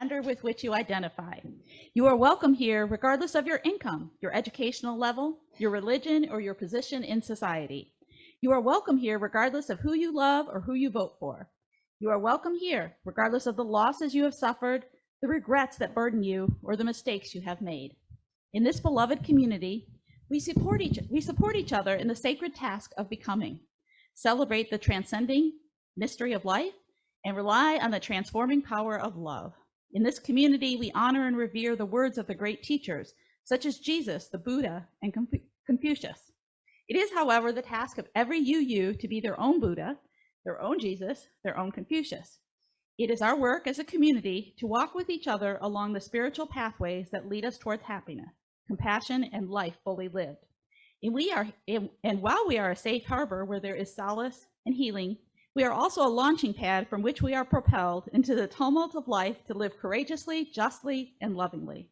gender with which you identify. You are welcome here regardless of your income, your educational level, your religion, or your position in society. You are welcome here regardless of who you love or who you vote for. You are welcome here regardless of the losses you have suffered, the regrets that burden you, or the mistakes you have made. In this beloved community, we support each other in the sacred task of becoming, celebrate the transcending mystery of life, and rely on the transforming power of love. In this community, we honor and revere the words of the great teachers, such as Jesus, the Buddha, and Confucius. It is, however, the task of every UU to be their own Buddha, their own Jesus, their own Confucius. It is our work as a community to walk with each other along the spiritual pathways that lead us towards happiness, compassion, and life fully lived. And while we are a safe harbor where there is solace and healing, we are also a launching pad from which we are propelled into the tumult of life to live courageously, justly, and lovingly.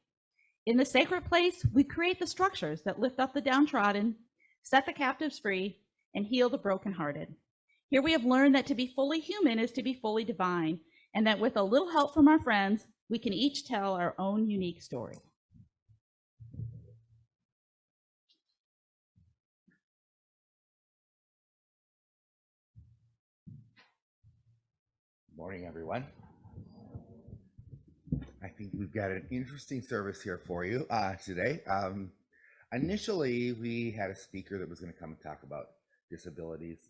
In the sacred place, we create the structures that lift up the downtrodden, set the captives free, and heal the brokenhearted. Here we have learned that to be fully human is to be fully divine, and that with a little help from our friends, we can each tell our own unique story. Morning, everyone. I think we've got an interesting service here for you today. Initially, we had a speaker that was going to come and talk about disabilities,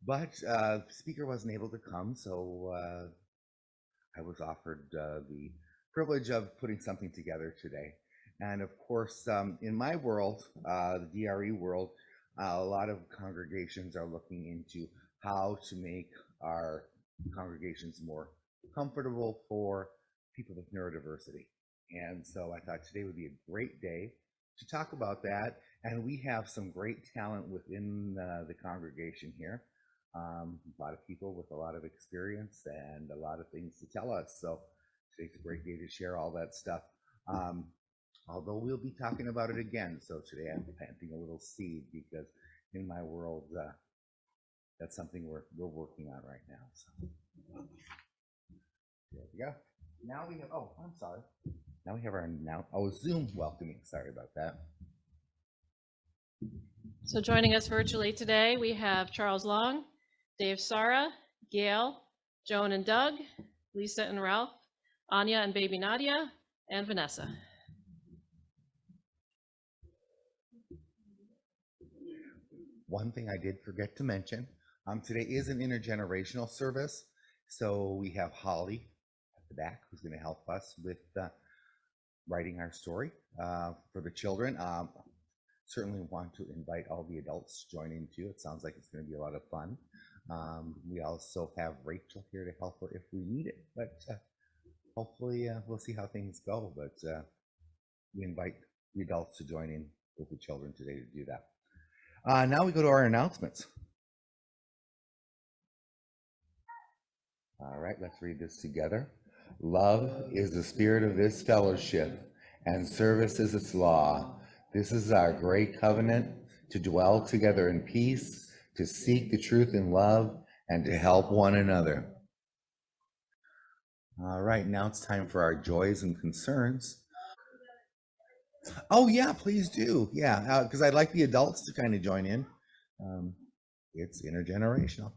but the speaker wasn't able to come, so I was offered the privilege of putting something together today. And of course, in my world, the DRE world, a lot of congregations are looking into how to make our congregations more comfortable for people with neurodiversity. And so I thought today would be a great day to talk about that. And we have some great talent within the congregation here. A lot of people with a lot of experience and a lot of things to tell us. So today's a great day to share all that stuff. Although we'll be talking about it again. So today I'm planting a little seed because in my world, that's something we're working on right now. So there we go. Now we have, oh, I'm sorry. Now we have our Zoom welcoming. Sorry about that. So joining us virtually today, we have Charles Long, Dave Sara, Gail, Joan and Doug, Lisa and Ralph, Anya and baby Nadia, and Vanessa. One thing I did forget to mention, today is an intergenerational service. So we have Holly at the back who's going to help us with writing our story for the children. Certainly want to invite all the adults to join in too. It sounds like it's going to be a lot of fun. We also have Rachel here to help her if we need it, but hopefully we'll see how things go. But we invite the adults to join in with the children today to do that. Now we go to our announcements. All right, let's read this together. Love is the spirit of this fellowship, and service is its law. This is our great covenant, to dwell together in peace, to seek the truth in love, and to help one another. All right, now it's time for our joys and concerns. Oh yeah, please do. Yeah, because I'd like the adults to kind of join in. It's intergenerational.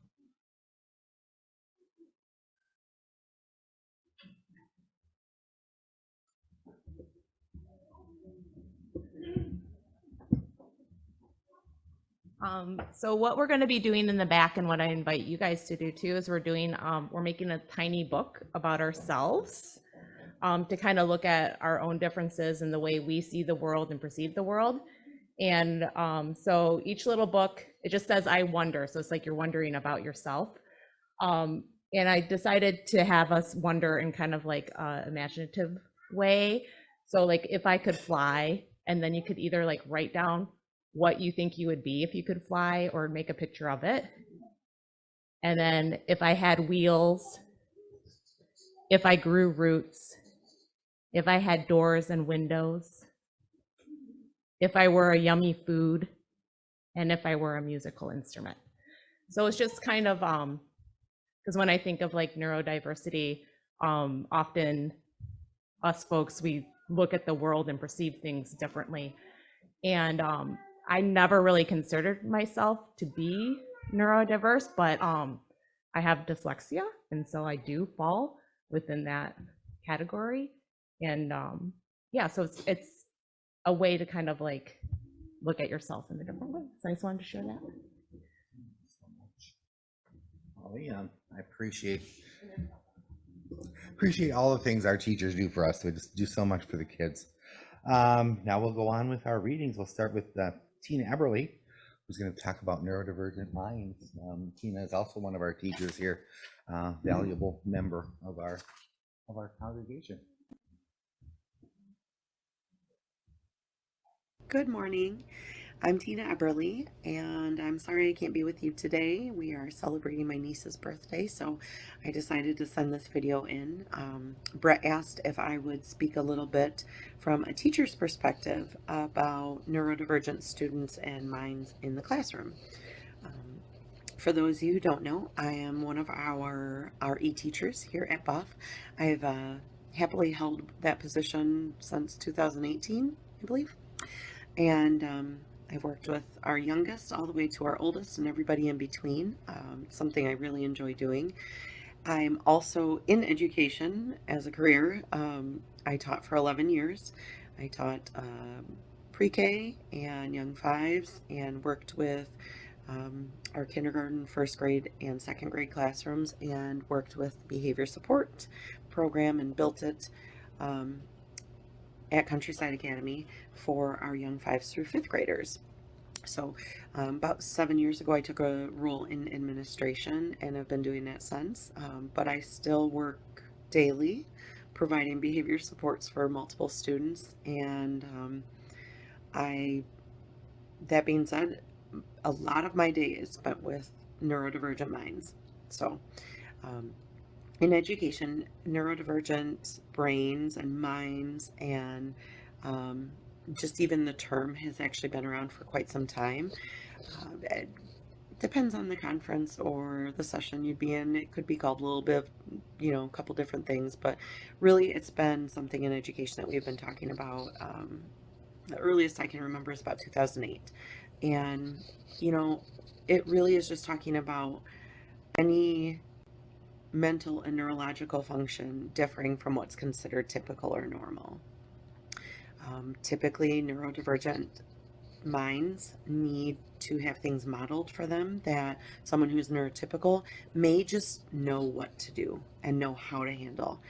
So what we're going to be doing in the back, and what I invite you guys to do too, is we're making a tiny book about ourselves to kind of look at our own differences and the way we see the world and perceive the world. And so each little book, it just says, I wonder. So it's like you're wondering about yourself. And I decided to have us wonder in kind of like an imaginative way. So like if I could fly, and then you could either like write down what you think you would be if you could fly, or make a picture of it. And then if I had wheels, if I grew roots, if I had doors and windows, if I were a yummy food, and if I were a musical instrument. So it's just kind of, because when I think of like neurodiversity, Often us folks, we look at the world and perceive things differently. And I never really considered myself to be neurodiverse, but I have dyslexia, and so I do fall within that category. And yeah, so it's a way to kind of like look at yourself in a different way. So I just wanted to share that. Holly, I appreciate all the things our teachers do for us. They just do so much for the kids. Now we'll go on with our readings. We'll start with Tina Eberly, who's going to talk about neurodivergent minds. Tina is also one of our teachers here, valuable member of our congregation. Good morning. I'm Tina Eberly, and I'm sorry I can't be with you today. We are celebrating my niece's birthday, so I decided to send this video in. Brett asked if I would speak a little bit from a teacher's perspective about neurodivergent students and minds in the classroom. For those of you who don't know, I am one of our RE teachers here at Buff. I've happily held that position since 2018, I believe. And I've worked with our youngest all the way to our oldest and everybody in between. Something I really enjoy doing. I'm also in education as a career. I taught for 11 years. I taught pre-K and young fives and worked with our kindergarten, first grade, and second grade classrooms, and worked with behavior support program and built it at Countryside Academy for our young 5s through 5th graders. So about 7 years ago, I took a role in administration and have been doing that since, but I still work daily providing behavior supports for multiple students. And that being said, a lot of my day is spent with neurodivergent minds. So in education, neurodivergent brains and minds, and just even the term has actually been around for quite some time. It depends on the conference or the session you'd be in. It could be called a little bit of, a couple different things, but really it's been something in education that we've been talking about. The earliest I can remember is about 2008. And, it really is just talking about any mental and neurological function differing from what's considered typical or normal. Typically, neurodivergent minds need to have things modeled for them that someone who's neurotypical may just know what to do and know how to handle.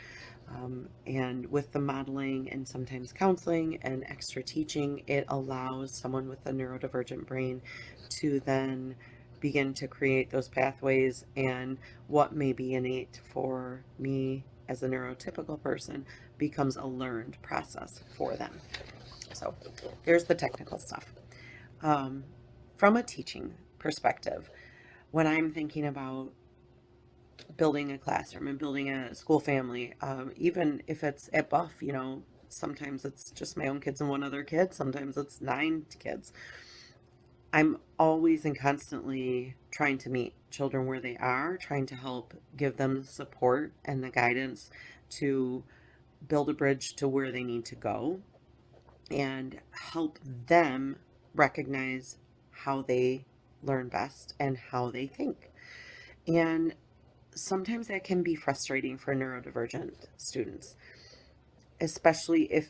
And with the modeling and sometimes counseling and extra teaching, it allows someone with a neurodivergent brain to then begin to create those pathways, and what may be innate for me as a neurotypical person becomes a learned process for them. So here's the technical stuff. From a teaching perspective, when I'm thinking about building a classroom and building a school family, even if it's at Buff, sometimes it's just my own kids and one other kid, sometimes it's 9 kids. I'm always and constantly trying to meet children where they are, trying to help give them support and the guidance to build a bridge to where they need to go, and help them recognize how they learn best and how they think. And sometimes that can be frustrating for neurodivergent students, especially if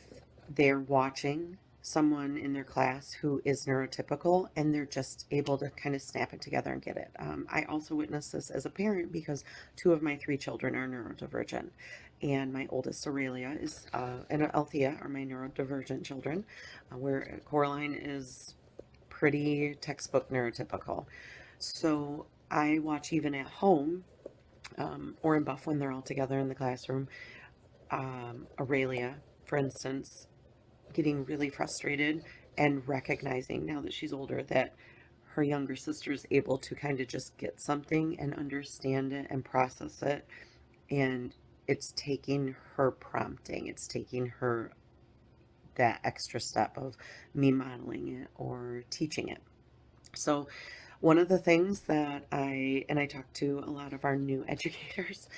they're watching someone in their class who is neurotypical and they're just able to kind of snap it together and get it. I also witnessed this as a parent because 2 of my 3 children are neurodivergent, and my oldest Aurelia is and Althea are my neurodivergent children, where Coraline is pretty textbook neurotypical. So I watch even at home or in Buff when they're all together in the classroom, Aurelia, for instance, getting really frustrated and recognizing now that she's older that her younger sister is able to kind of just get something and understand it and process it. And it's taking her prompting, it's taking her that extra step of me modeling it or teaching it. So one of the things that I talk to a lot of our new educators,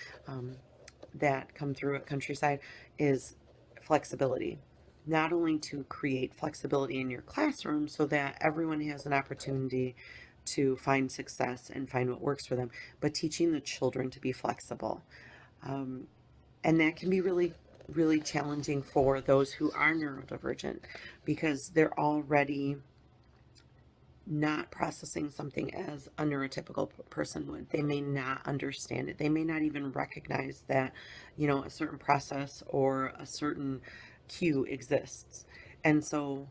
that come through at Countryside is flexibility. Not only to create flexibility in your classroom so that everyone has an opportunity to find success and find what works for them, but teaching the children to be flexible. And that can be really, really challenging for those who are neurodivergent because they're already not processing something as a neurotypical person would. They may not understand it. They may not even recognize that, a certain process or a certain cue exists. And so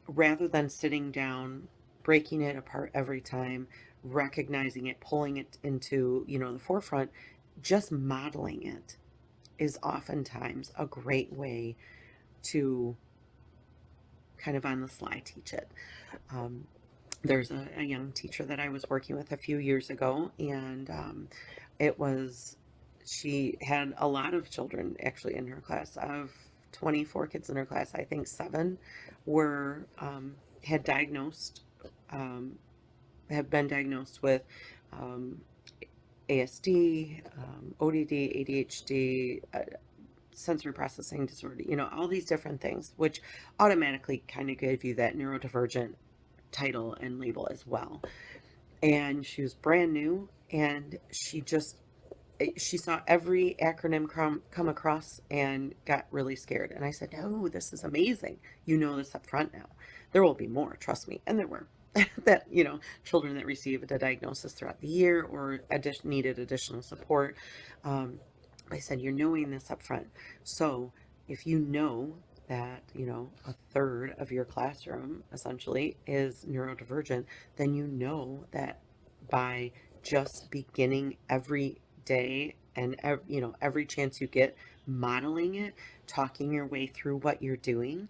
rather than sitting down, breaking it apart every time, recognizing it, pulling it into, the forefront, just modeling it is oftentimes a great way to kind of on the sly teach it. There's a young teacher that I was working with a few years ago, and she had a lot of children actually in her class. Of 24 kids in her class, I think 7 were had been diagnosed with ASD, ODD, ADHD, sensory processing disorder, all these different things, which automatically kind of gave you that neurodivergent title and label as well. And she was brand new, and she saw every acronym come across and got really scared. And I said, "No, this is amazing. You know this up front now. There will be more, trust me." And there were that, children that received a diagnosis throughout the year or needed additional support. I said, "You're knowing this up front. So if you know that, a third of your classroom essentially is neurodivergent, then you know that by just beginning every day and, every chance you get, modeling it, talking your way through what you're doing,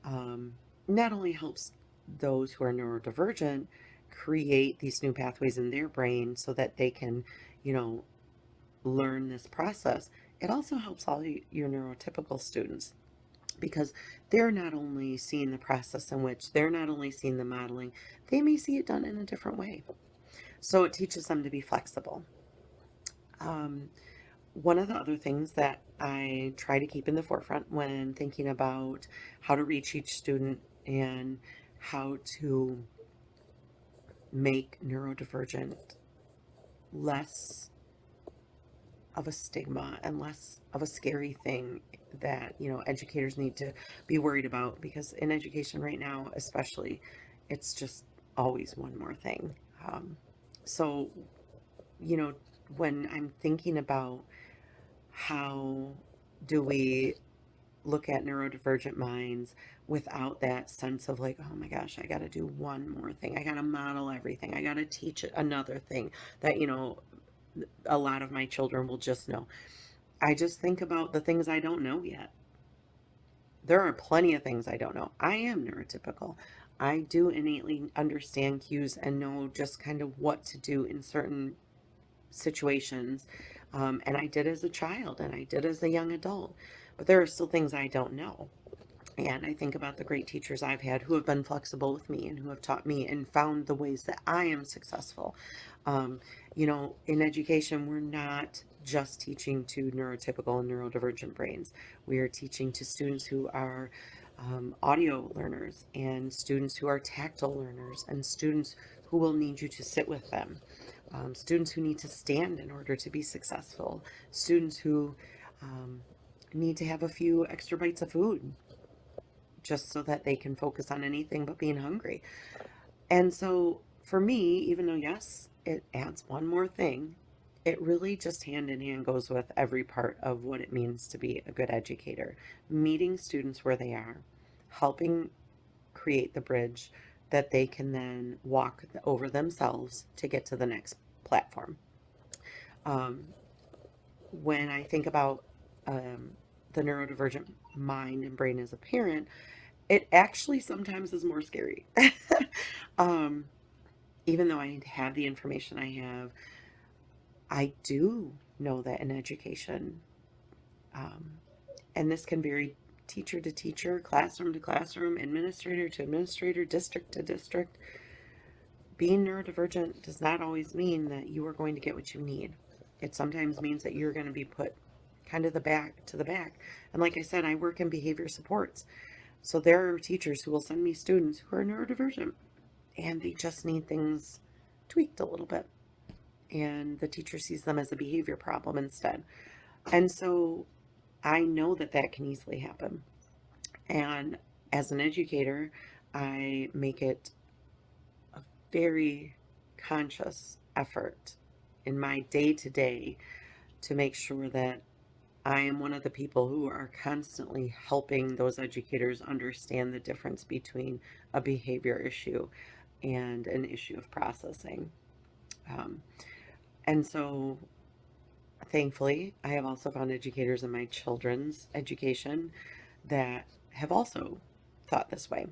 not only helps those who are neurodivergent create these new pathways in their brain so that they can, learn this process, it also helps all your neurotypical students because they're not only seeing the process in which they're not only seeing the modeling, they may see it done in a different way. So it teaches them to be flexible. One of the other things that I try to keep in the forefront when thinking about how to reach each student and how to make neurodivergent less of a stigma and less of a scary thing that, educators need to be worried about, because in education right now, especially, it's just always one more thing. So, when I'm thinking about how do we look at neurodivergent minds without that sense of like, oh my gosh, I got to do one more thing. I got to model everything. I got to teach it another thing that, a lot of my children will just know. I just think about the things I don't know yet. There are plenty of things I don't know. I am neurotypical. I do innately understand cues and know just kind of what to do in certain situations. And I did as a child and I did as a young adult. But there are still things I don't know. And I think about the great teachers I've had who have been flexible with me and who have taught me and found the ways that I am successful. In education, we're not just teaching to neurotypical and neurodivergent brains. We are teaching to students who are audio learners and students who are tactile learners and students who will need you to sit with them. Students who need to stand in order to be successful. Students who need to have a few extra bites of food just so that they can focus on anything but being hungry. And so for me, even though, yes, it adds one more thing, it really just hand in hand goes with every part of what it means to be a good educator. Meeting students where they are, helping create the bridge that they can then walk over themselves to get to the next platform. When I think about the neurodivergent mind and brain as a parent, it actually sometimes is more scary. Even though I have the information I have, I do know that in education, and this can vary teacher to teacher, classroom to classroom, administrator to administrator, district to district, being neurodivergent does not always mean that you are going to get what you need. It sometimes means that you're going to be put kind of the back to the back. And like I said, I work in behavior supports. So there are teachers who will send me students who are neurodivergent and they just need things tweaked a little bit. And the teacher sees them as a behavior problem instead. And so I know that that can easily happen. And as an educator, I make it a very conscious effort in my day-to-day to make sure that I am one of the people who are constantly helping those educators understand the difference between a behavior issue and an issue of processing. And so thankfully, I have also found educators in my children's education that have also thought this way.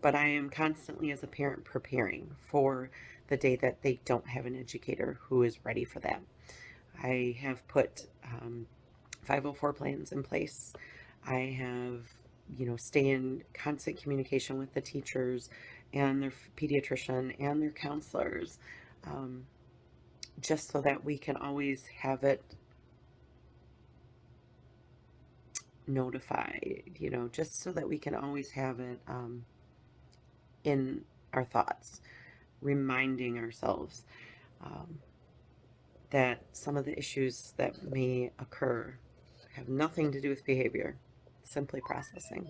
But I am constantly, as a parent, preparing for the day that they don't have an educator who is ready for that. I have put 504 plans in place. I have, stay in constant communication with the teachers and their pediatrician and their counselors, just so that we can always have it notified, just so that we can always have it in our thoughts, reminding ourselves that some of the issues that may occur have nothing to do with behavior, simply processing.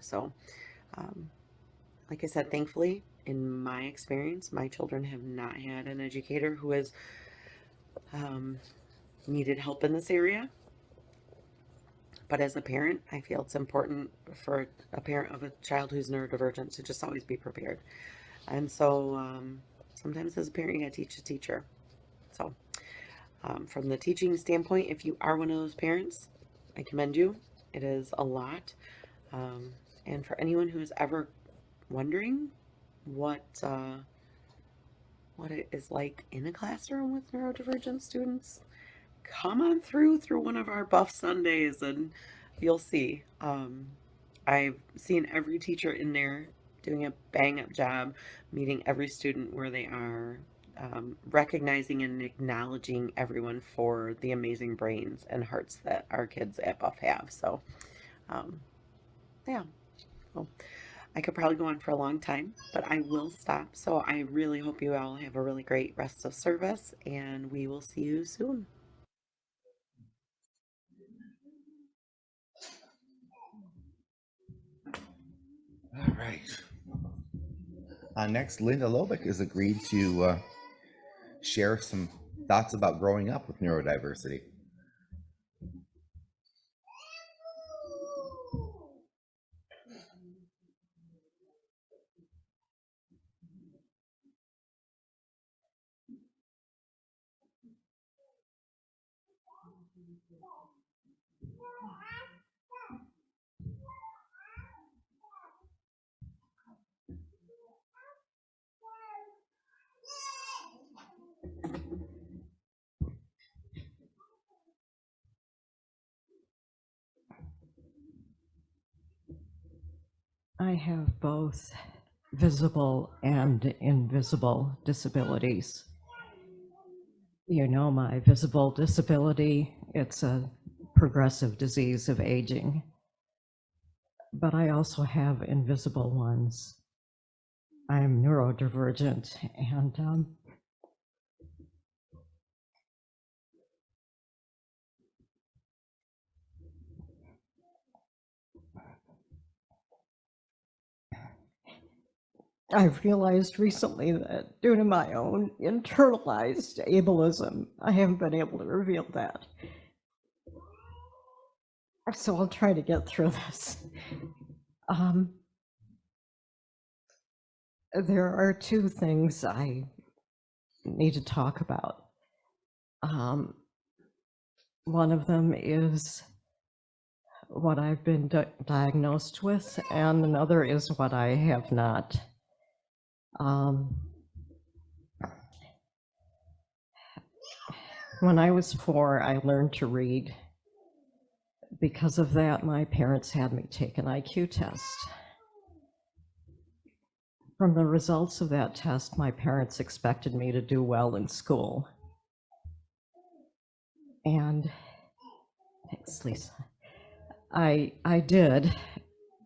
So, like I said, thankfully, in my experience, my children have not had an educator who has needed help in this area. But as a parent, I feel it's important for a parent of a child who's neurodivergent to just always be prepared. And so sometimes as a parent, you gotta teach a teacher. So from the teaching standpoint, if you are one of those parents, I commend you. It is a lot. And for anyone who is ever wondering what it is like in a classroom with neurodivergent students, come on through one of our Buff Sundays and you'll see. I've seen every teacher in there doing a bang-up job, meeting every student where they are, recognizing and acknowledging everyone for the amazing brains and hearts that our kids at Buff have. So, yeah. Well, I could probably go on for a long time, but I will stop. So I really hope you all have a really great rest of service, and we will see you soon. All right. Next, Linda Lobik has agreed to share some thoughts about growing up with neurodiversity. I have both visible and invisible disabilities. My visible disability, it's a progressive disease of aging, but I also have invisible ones. I'm neurodivergent, and I've realized recently that due to my own internalized ableism, I haven't been able to reveal that. So I'll try to get through this. There are two things I need to talk about. One of them is what I've been diagnosed with, and another is what I have not. When I was 4, I learned to read. Because of that, my parents had me take an IQ test. From the results of that test, my parents expected me to do well in school. And Thanks, Lisa. I did,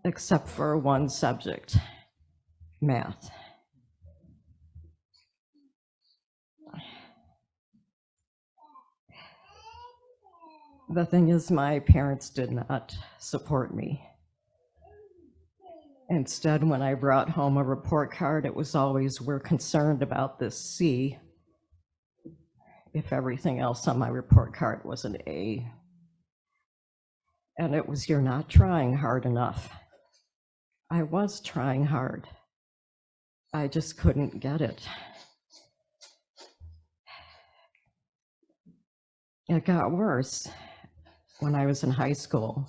except for one subject, math. The thing is, my parents did not support me. Instead, when I brought home a report card, it was always, we're concerned about this C, if everything else on my report card was an A. And it was, you're not trying hard enough. I was trying hard. I just couldn't get it. It got worse when I was in high school.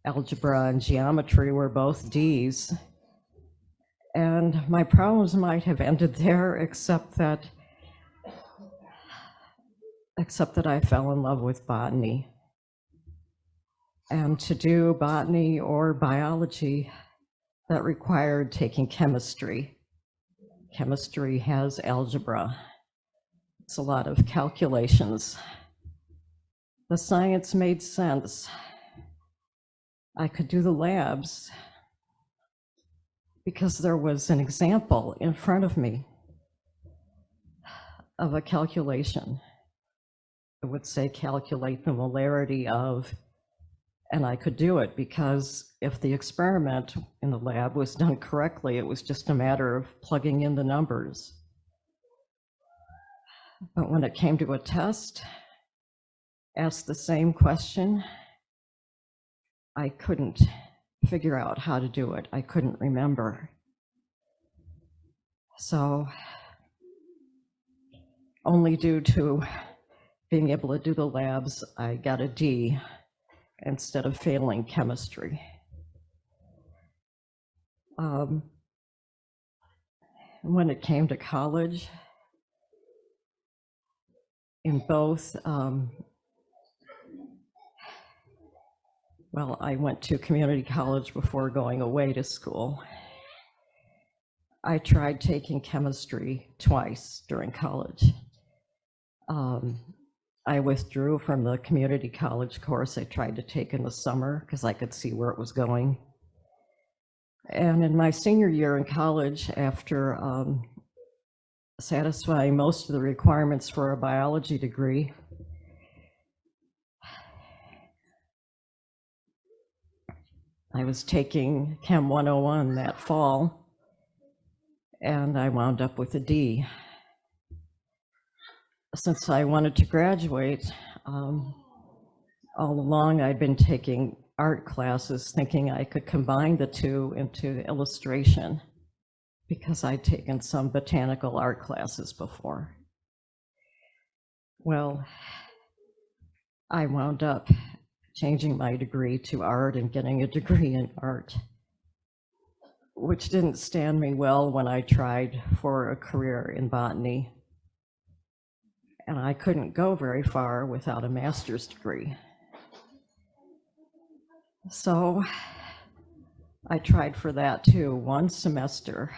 Algebra and geometry were both D's. And my problems might have ended there, except that I fell in love with botany. And to do botany or biology, that required taking chemistry. Chemistry has algebra. It's a lot of calculations. The science made sense. I could do the labs because there was an example in front of me of a calculation. It would say calculate the molarity of, and I could do it because if the experiment in the lab was done correctly, it was just a matter of plugging in the numbers. But when it came to a test, asked the same question, I couldn't figure out how to do it. I couldn't remember. So, only due to being able to do the labs, I got a D instead of failing chemistry. When it came to college, in both, well, I went to community college before going away to school. I tried taking chemistry twice during college. I withdrew from the community college course I tried to take in the summer because I could see where it was going. And in my senior year in college, after satisfying most of the requirements for a biology degree, I was taking Chem 101 that fall, and I wound up with a D. Since I wanted to graduate, all along I'd been taking art classes thinking I could combine the two into illustration because I'd taken some botanical art classes before. Well, I wound up changing my degree to art and getting a degree in art, which didn't stand me well when I tried for a career in botany. And I couldn't go very far without a master's degree. So I tried for that too, one semester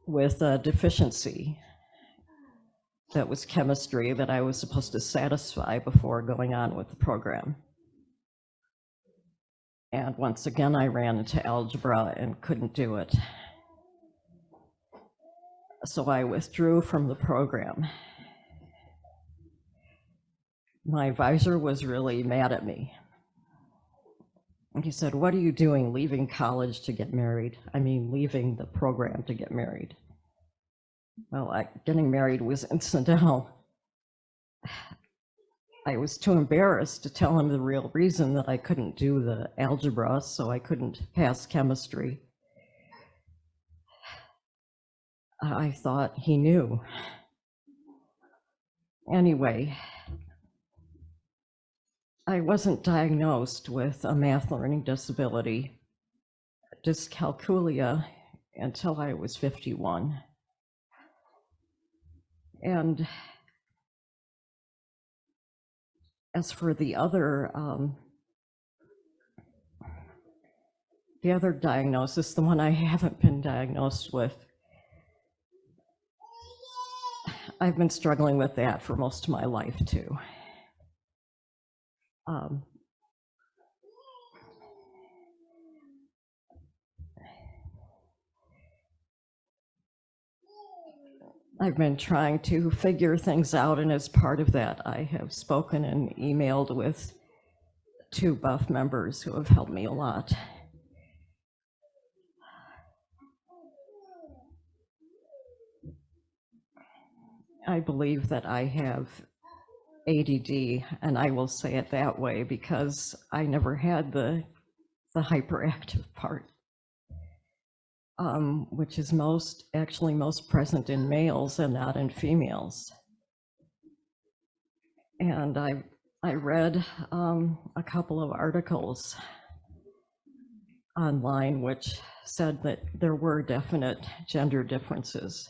with a deficiency that was chemistry that I was supposed to satisfy before going on with the program. And once again, I ran into algebra and couldn't do it. So I withdrew from the program. My advisor was really mad at me. And he said, "What are you doing leaving college to get married? I mean, leaving the program to get married." Well, getting married was incidental. I was too embarrassed to tell him the real reason that I couldn't do the algebra, so I couldn't pass chemistry. I thought he knew. Anyway, I wasn't diagnosed with a math learning disability, dyscalculia, until I was 51. And as for the other diagnosis, the one I haven't been diagnosed with, I've been struggling with that for most of my life too. I've been trying to figure things out, and as part of that, I have spoken and emailed with 2 buff members who have helped me a lot. I believe that I have ADD, and I will say it that way because I never had the hyperactive part, which is actually most present in males and not in females. And I read a couple of articles online which said that there were definite gender differences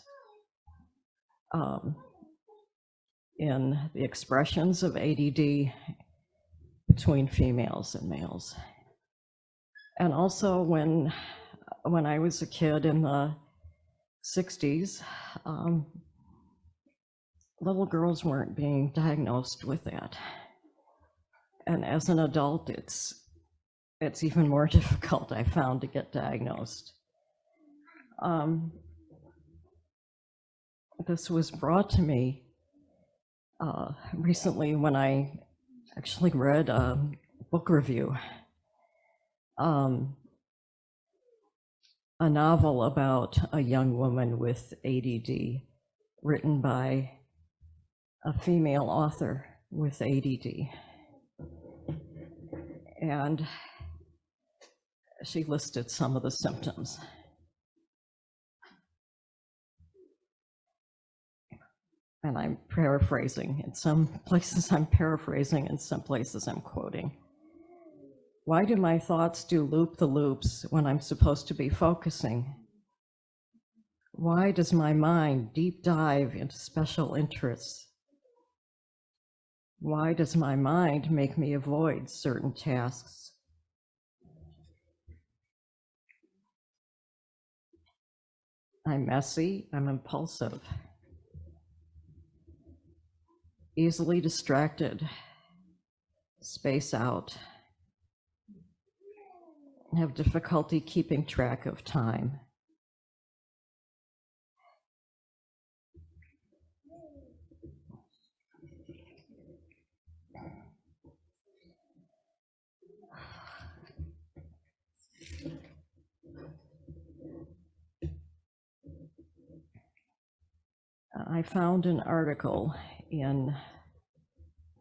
in the expressions of ADD between females and males. And also when I was a kid in the 60s, little girls weren't being diagnosed with that. And as an adult, it's even more difficult, I found, to get diagnosed. This was brought to me recently when I actually read a book review, a novel about a young woman with ADD written by a female author with ADD. And she listed some of the symptoms. And I'm paraphrasing. In some places I'm paraphrasing, in some places I'm quoting. Why do my thoughts do loop-the-loops when I'm supposed to be focusing? Why does my mind deep dive into special interests? Why does my mind make me avoid certain tasks? I'm messy, I'm impulsive, easily distracted, space out, have difficulty keeping track of time. I found an article in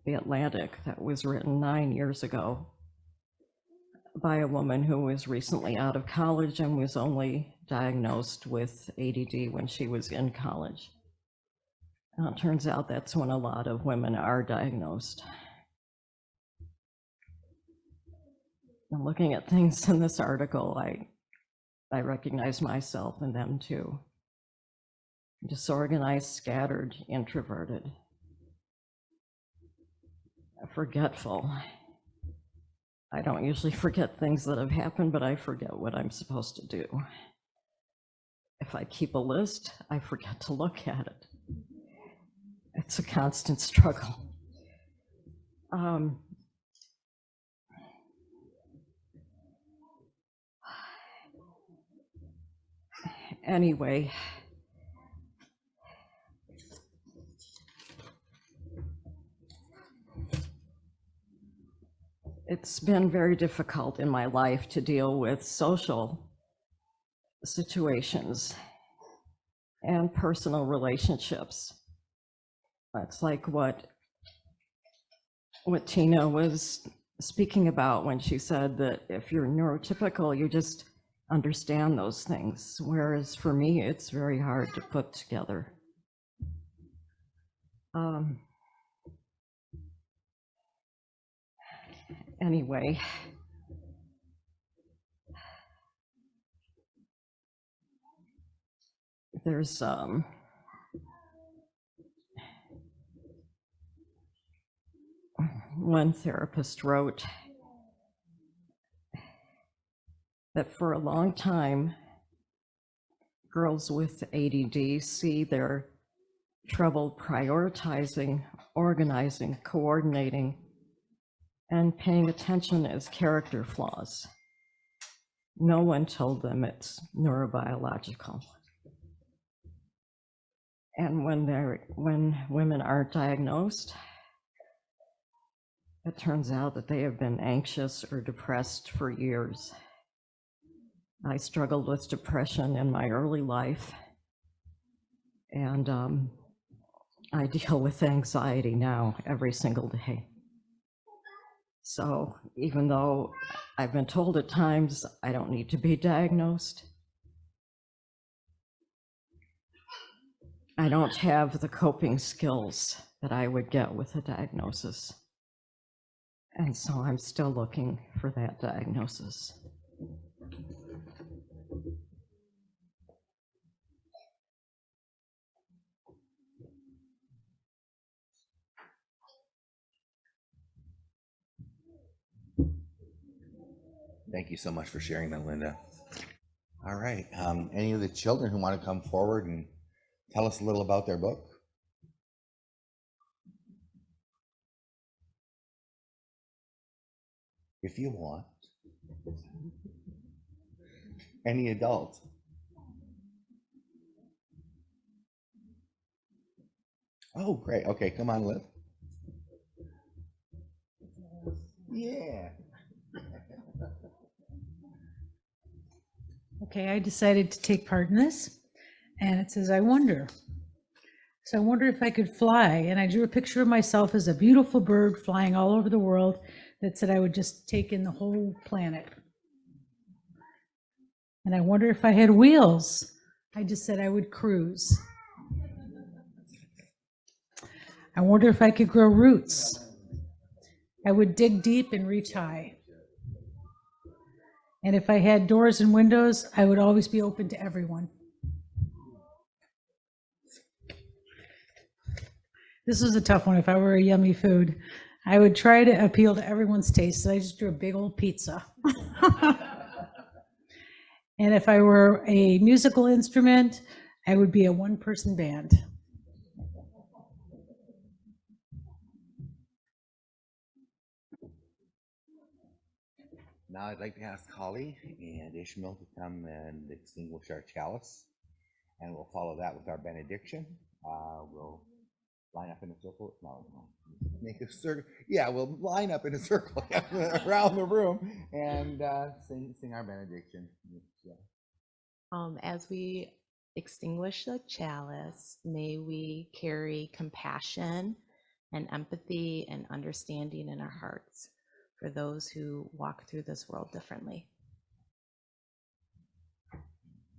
The Atlantic that was written 9 years ago by a woman who was recently out of college and was only diagnosed with ADD when she was in college. And it turns out that's when a lot of women are diagnosed. And looking at things in this article, I recognize myself in them too. Disorganized, scattered, introverted, forgetful. I don't usually forget things that have happened, but I forget what I'm supposed to do. If I keep a list, I forget to look at it. It's a constant struggle. Anyway, it's been very difficult in my life to deal with social situations and personal relationships. That's like what Tina was speaking about when she said that if you're neurotypical, you just understand those things, whereas for me, it's very hard to put together. Anyway, there's one therapist wrote that for a long time, girls with ADD see their trouble prioritizing, organizing, coordinating, and paying attention as character flaws. No one told them it's neurobiological. And when women aren't diagnosed, it turns out that they have been anxious or depressed for years. I struggled with depression in my early life, and I deal with anxiety now every single day. So even though I've been told at times I don't need to be diagnosed, I don't have the coping skills that I would get with a diagnosis. And so I'm still looking for that diagnosis. Thank you so much for sharing that, Linda. All right. Any of the children who want to come forward and tell us a little about their book? If you want. Any adult? Oh, great. Okay, come on, Liv. Yeah. Okay, I decided to take part in this, and it says, I wonder. So I wonder if I could fly, and I drew a picture of myself as a beautiful bird flying all over the world that said I would just take in the whole planet. And I wonder if I had wheels. I just said I would cruise. I wonder if I could grow roots. I would dig deep and reach high. And if I had doors and windows, I would always be open to everyone. This was a tough one. If I were a yummy food, I would try to appeal to everyone's taste. So I just drew a big old pizza. And if I were a musical instrument, I would be a one-person band. Now I'd like to ask Holly and Ishmael to come and extinguish our chalice, and we'll follow that with our benediction. We'll line up in a circle. No, make a circle. Yeah, we'll line up in a circle around the room and sing our benediction. Yeah. As we extinguish the chalice, may we carry compassion and empathy and understanding in our hearts for those who walk through this world differently.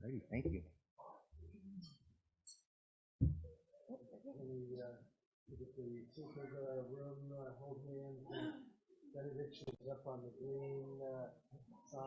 Ready, thank you. The sisters of our room hold hands. Benediction is up on the green sign.